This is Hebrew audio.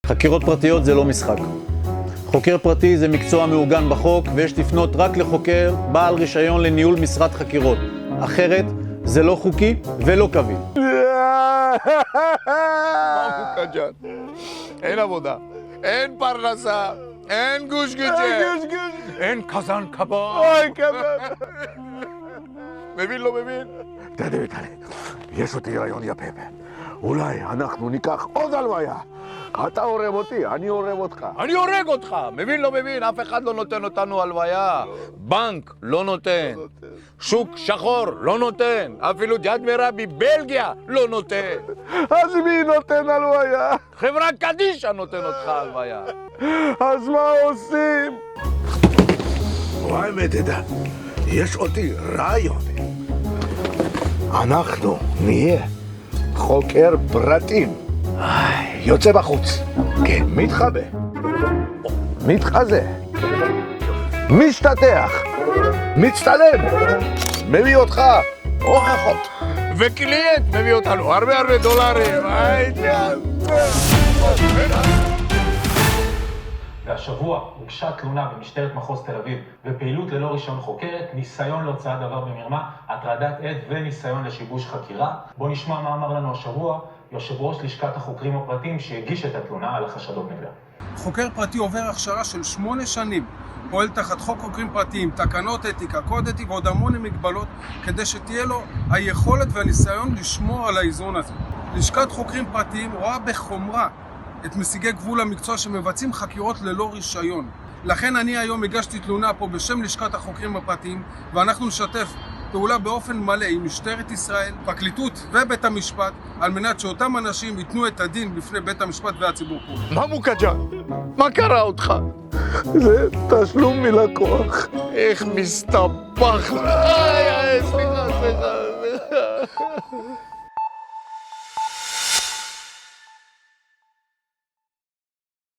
חקירות פרטיות זה לא משחק. חוקר פרטי זה מקצוע מעוגן בחוק, ויש לפנות רק לחוקר בעל רישיון לניהול משרד חקירות. אחרת זה לא חוקי ולא קביל. קג'ן, אין עבודה, אין פרנסה, אין גוש ג'ה, אין קזן קבב. מבין לא מבין? תדע, יש אותי רעיון יפה. אולי אנחנו ניקח עוד הלוויה. אתה עורב אותי, אני עורב אותך. אני הורג אותך, מבין לא מבין? אף אחד לא נותן אותנו הלוויה. בנק לא נותן. שוק שחור לא נותן. אפילו ג'ת ורבי בלגיה לא נותן. אז מי נותן הלוויה? חברה קדישה נותן אותך הלוויה. אז מה עושים? האמת, תדע, יש אותי רעיון. אנחנו נהיה חוקר פרטים. יוצא בחוץ, כן, מתחבא, מתחזה, משתתח, מצטלם, מביא אותך הוכחות, וקליינט מביא אותנו הרבה דולרים. והשבוע הוגשה תלונה במשטרת מחוז תל אביב בפעילות ללא רישיון חוקרת, ניסיון להוצאת דבר במרמה, הטרדת עד וניסיון לשיבוש חקירה. בוא נשמע מה אמר לנו השבוע יושב ראש לשכת החוקרים הפרטיים שהגיש את התלונה על החשדות נגדה. חוקר פרטי עובר הכשרה של 8 שנים, פועל תחת חוק חוקרים פרטיים, תקנות אתיקה, קוד אתיקה ועוד המון מגבלות, כדי שתהיה לו היכולת והניסיון לשמור על האיזון הזה. לשכת חוקרים פרטיים רואה בחומרה את משיגי גבול המקצוע שמבצעים חקירות ללא רישיון. לכן אני היום הגשתי תלונה פה בשם לשכת החוקרים הפרטיים, ואנחנו נשתף פעולה באופן מלא עם משטרת ישראל, פרקליטות ובית המשפט, על מנת שאותם אנשים ייתנו את הדין בפני בית המשפט והציבור כולו. מה מוקג'ן? מה קרה אותך? זה תשלום מלקוח. איך מסתבך. סליחה.